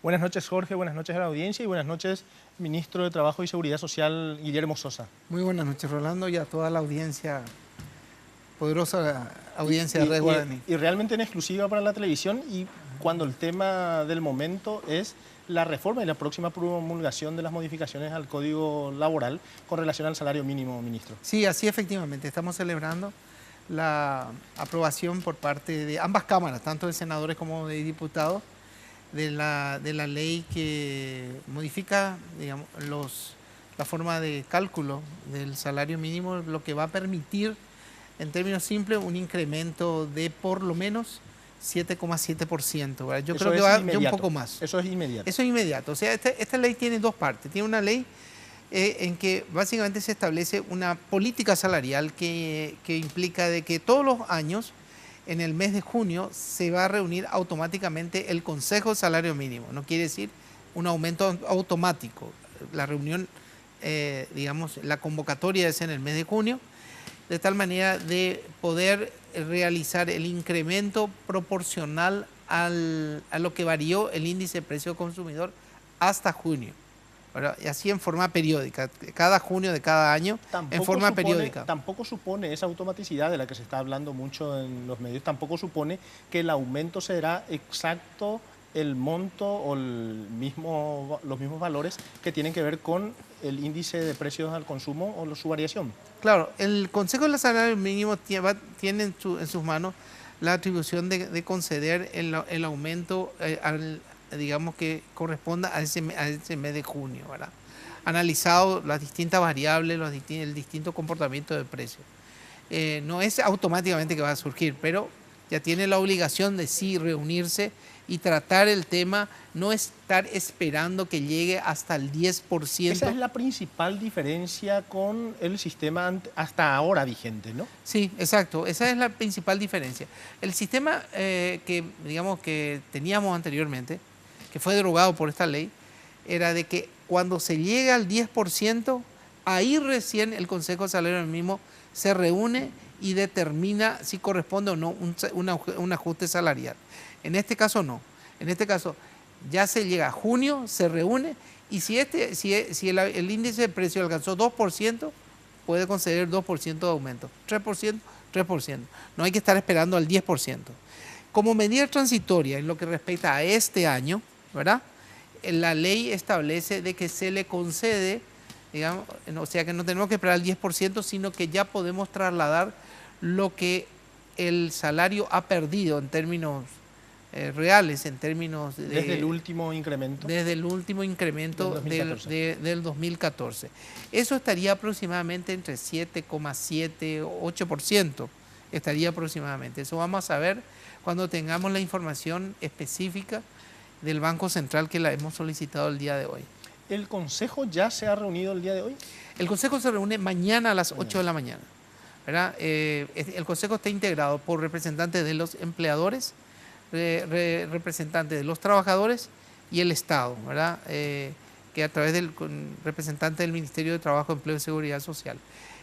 Buenas noches, Jorge, buenas noches a la audiencia y buenas noches, Ministro de Trabajo y Seguridad Social, Guillermo Sosa. Muy buenas noches, Rolando, y a toda la audiencia, poderosa audiencia Y, de Red Guaraní. y realmente en exclusiva para la televisión, y cuando el tema del momento es la reforma y la próxima promulgación de las modificaciones al Código Laboral con relación al salario mínimo, Ministro. Sí, así efectivamente, estamos celebrando la aprobación por parte de ambas cámaras, tanto de senadores como de diputados, de la ley que modifica, digamos, la forma de cálculo del salario mínimo, lo que va a permitir, en términos simples, un incremento de por lo menos 7,7%. ¿verdad? Yo creo que va un poco más. Eso es inmediato. Eso es inmediato. O sea, esta ley tiene dos partes. Tiene una ley en que básicamente se establece una política salarial que implica de que todos los años, en el mes de junio, se va a reunir automáticamente el Consejo de Salario Mínimo. No quiere decir un aumento automático. La reunión, digamos, la convocatoria es en el mes de junio, de tal manera de poder realizar el incremento proporcional a lo que varió el índice de precio consumidor hasta junio. Y así en forma periódica, cada junio de cada año, en forma periódica. Tampoco supone esa automaticidad de la que se está hablando mucho en los medios, tampoco supone que el aumento será exacto el monto o los mismos valores que tienen que ver con el índice de precios al consumo o su variación. Claro, el Consejo del Salario Mínimo tiene en sus manos la atribución de conceder el aumento digamos que corresponda a ese mes de junio, ¿verdad? Analizado las distintas variables, el distinto comportamiento de precios. No es automáticamente que va a surgir, pero ya tiene la obligación de sí reunirse y tratar el tema, no estar esperando que llegue hasta el 10%. Esa es la principal diferencia con el sistema hasta ahora vigente, ¿no? Sí, exacto, esa es la principal diferencia. El sistema digamos, que teníamos anteriormente, que fue derogado por esta ley, era de que cuando se llega al 10%, ahí recién el Consejo de Salario Mínimo se reúne y determina si corresponde o no un ajuste salarial. En este caso no. En este caso ya se llega a junio, se reúne y si el índice de precio alcanzó 2%, puede conceder 2% de aumento. 3%, 3%. No hay que estar esperando al 10%. Como medida transitoria en lo que respecta a este año, ¿verdad? La ley establece de que se le concede, digamos, o sea que no tenemos que esperar al 10%, sino que ya podemos trasladar lo que el salario ha perdido en términos reales, en términos de... Desde el último incremento. Desde el último incremento del 2014. Eso estaría aproximadamente entre 7,7 o 8%. Estaría aproximadamente. Eso vamos a saber cuando tengamos la información específica del Banco Central que la hemos solicitado el día de hoy. ¿El Consejo ya se ha reunido el día de hoy? El Consejo se reúne mañana a las 8 de la mañana. ¿Verdad? El Consejo está integrado por representantes de los empleadores, representantes de los trabajadores y el Estado, ¿verdad? Que a través del representante del Ministerio de Trabajo, Empleo y Seguridad Social.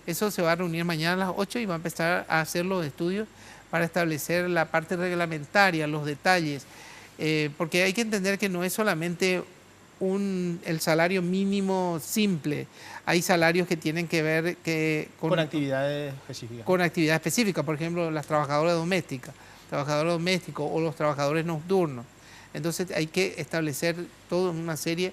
Eso se va a reunir mañana a las 8 y va a empezar a hacer los estudios para establecer la parte reglamentaria, los detalles, porque hay que entender que no es solamente el salario mínimo simple, hay salarios que tienen que ver con actividades específicas. Con actividades específicas, por ejemplo, las trabajadoras domésticos o los trabajadores nocturnos. Entonces hay que establecer toda una serie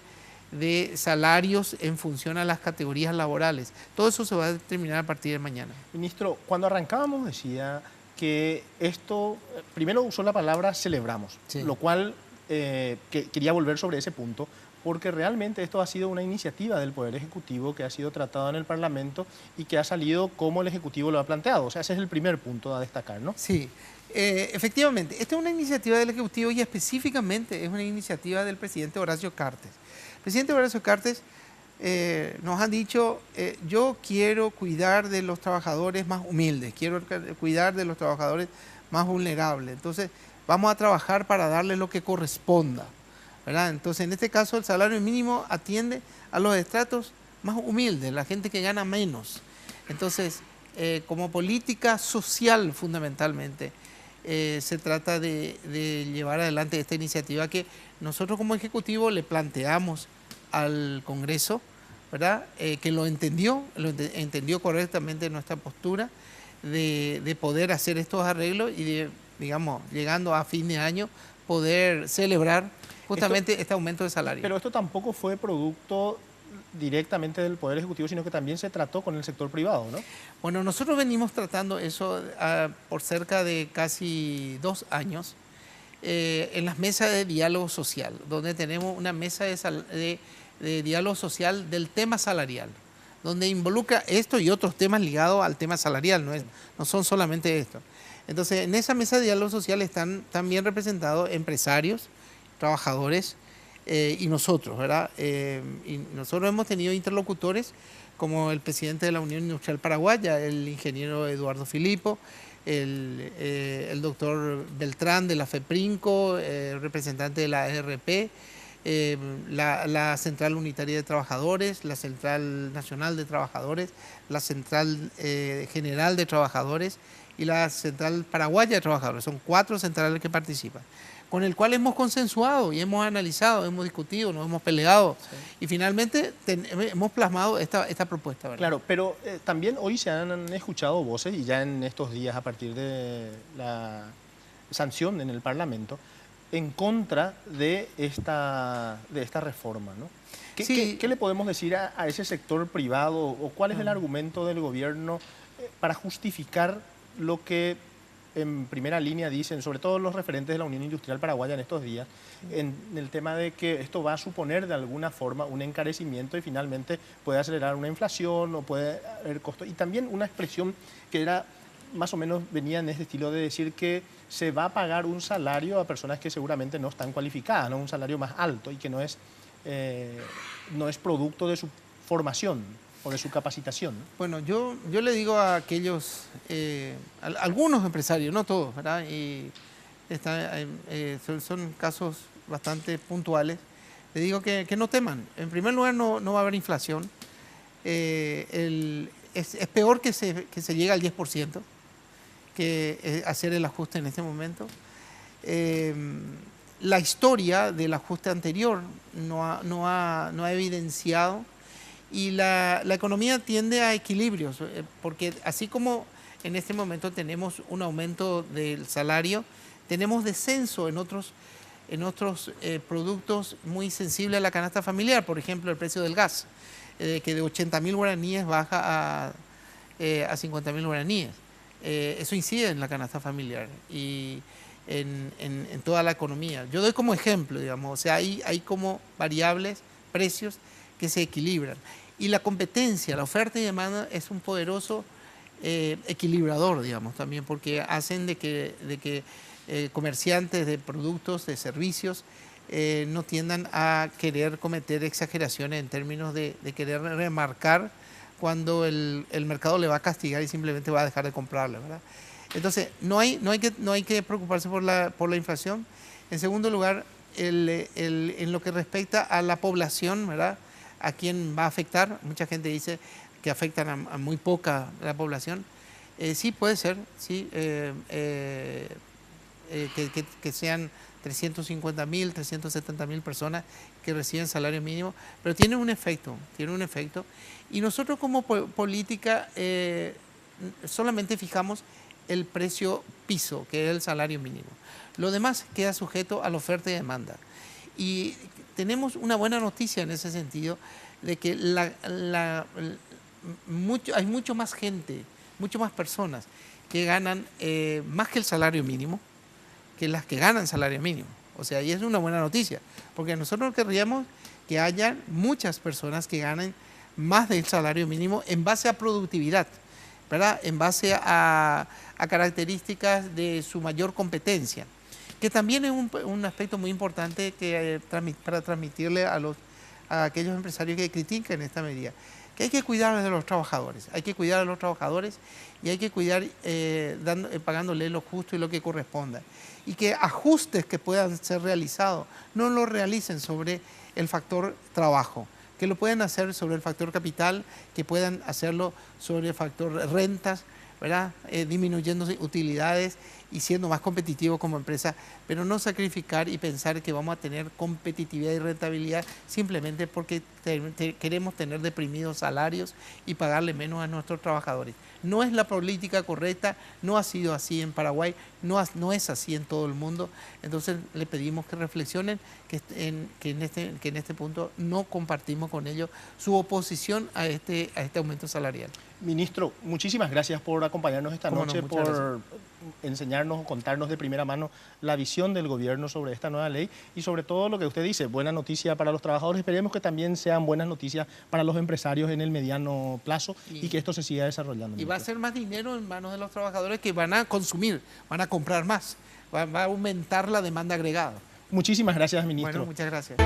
de salarios en función a las categorías laborales. Todo eso se va a determinar a partir de mañana. Ministro, cuando arrancábamos decía que esto, primero usó la palabra celebramos, sí, lo cual quería volver sobre ese punto, porque realmente esto ha sido una iniciativa del Poder Ejecutivo que ha sido tratada en el Parlamento y que ha salido como el Ejecutivo lo ha planteado. O sea, ese es el primer punto a destacar, ¿no? Sí, efectivamente. Esta es una iniciativa del Ejecutivo y específicamente es una iniciativa del presidente Horacio Cartes. El presidente Horacio Cartes nos han dicho, yo quiero cuidar de los trabajadores más humildes, quiero cuidar de los trabajadores más vulnerables. Entonces, vamos a trabajar para darles lo que corresponda, ¿verdad? Entonces, en este caso, el salario mínimo atiende a los estratos más humildes, la gente que gana menos. Entonces, como política social fundamentalmente, se trata de llevar adelante esta iniciativa que nosotros como Ejecutivo le planteamos al Congreso, ¿verdad? Que lo entendió correctamente nuestra postura de poder hacer estos arreglos y de, digamos, llegando a fin de año, poder celebrar justamente este aumento de salario. Pero esto tampoco fue producto directamente del Poder Ejecutivo, sino que también se trató con el sector privado, ¿no? Bueno, nosotros venimos tratando eso por cerca de casi 2 años en las mesas de diálogo social, donde tenemos una mesa de diálogo social del tema salarial, donde involucra esto y otros temas ligados al tema salarial, no son solamente esto. Entonces, en esa mesa de diálogo social están también representados empresarios, trabajadores y nosotros, ¿verdad? Y nosotros hemos tenido interlocutores como el presidente de la Unión Industrial Paraguaya, el ingeniero Eduardo Filipo, el doctor Beltrán de la FEPRINCO, representante de la ARP, la Central Unitaria de Trabajadores, la Central Nacional de Trabajadores, la Central General de Trabajadores y la Central Paraguaya de Trabajadores. Son 4 centrales que participan, con el cual hemos consensuado y hemos analizado, hemos discutido, nos hemos peleado y finalmente hemos plasmado esta propuesta, ¿verdad? Claro, pero también hoy se han escuchado voces y ya en estos días a partir de la sanción en el Parlamento en contra de esta reforma, ¿no? ¿Qué le podemos decir a ese sector privado o cuál es el argumento del gobierno para justificar lo que en primera línea dicen, sobre todo los referentes de la Unión Industrial Paraguaya en estos días, en el tema de que esto va a suponer de alguna forma un encarecimiento y finalmente puede acelerar una inflación o puede haber costos? Y también una expresión que era más o menos venía en este estilo de decir que se va a pagar un salario a personas que seguramente no están cualificadas, ¿no? Un salario más alto y que no es producto de su formación o de su capacitación. Bueno, yo le digo a aquellos, algunos empresarios, no todos, ¿verdad? Y son casos bastante puntuales. Le digo que no teman. En primer lugar, no va a haber inflación. Es peor que se llegue al 10%, que hacer el ajuste en este momento. La historia del ajuste anterior no ha evidenciado. Y la economía tiende a equilibrios, porque así como en este momento tenemos un aumento del salario, tenemos descenso en otros productos muy sensibles a la canasta familiar, por ejemplo el precio del gas, que de 80.000 guaraníes baja a 50.000 guaraníes. Eso incide en la canasta familiar y en toda la economía. Yo doy como ejemplo, digamos, o sea, hay como variables, precios que se equilibran. Y la competencia, la oferta y demanda es un poderoso equilibrador, digamos, también, porque hacen de que comerciantes de productos, de servicios, no tiendan a querer cometer exageraciones en términos de querer remarcar cuando el mercado le va a castigar y simplemente va a dejar de comprarle, ¿verdad? Entonces, no hay que preocuparse por la inflación. En segundo lugar, en lo que respecta a la población, ¿verdad?, a quién va a afectar. Mucha gente dice que afectan a muy poca la población. Sí, puede ser, sí, que sean 350.000, 370.000 personas que reciben salario mínimo, pero tiene un efecto. Y nosotros como política solamente fijamos el precio piso, que es el salario mínimo. Lo demás queda sujeto a la oferta y demanda. Y tenemos una buena noticia en ese sentido, de que hay mucho más gente, mucho más personas que ganan más que el salario mínimo, que las que ganan salario mínimo. O sea, y es una buena noticia, porque nosotros querríamos que haya muchas personas que ganen más del salario mínimo en base a productividad, ¿verdad?, en base a características de su mayor competencia, que también es un aspecto muy importante para transmitirle a aquellos empresarios que critican esta medida, que hay que cuidar de los trabajadores, y hay que cuidar pagándole lo justo y lo que corresponda, y que ajustes que puedan ser realizados no lo realicen sobre el factor trabajo, que lo puedan hacer sobre el factor capital, que puedan hacerlo sobre el factor rentas, ¿verdad?, disminuyendo utilidades y siendo más competitivos como empresa, pero no sacrificar y pensar que vamos a tener competitividad y rentabilidad simplemente porque queremos tener deprimidos salarios y pagarle menos a nuestros trabajadores. No es la política correcta, no ha sido así en Paraguay, no es así en todo el mundo. Entonces le pedimos que reflexionen, que en este punto no compartimos con ellos su oposición a este aumento salarial. Ministro, muchísimas gracias por acompañarnos esta noche, por enseñarnos, contarnos de primera mano la visión del gobierno sobre esta nueva ley y sobre todo lo que usted dice, buena noticia para los trabajadores. Esperemos que también sean buenas noticias para los empresarios en el mediano plazo y que esto se siga desarrollando. Y va a ser más dinero en manos de los trabajadores que van a consumir, van a comprar más, va a aumentar la demanda agregada. Muchísimas gracias, ministro. Bueno, muchas gracias.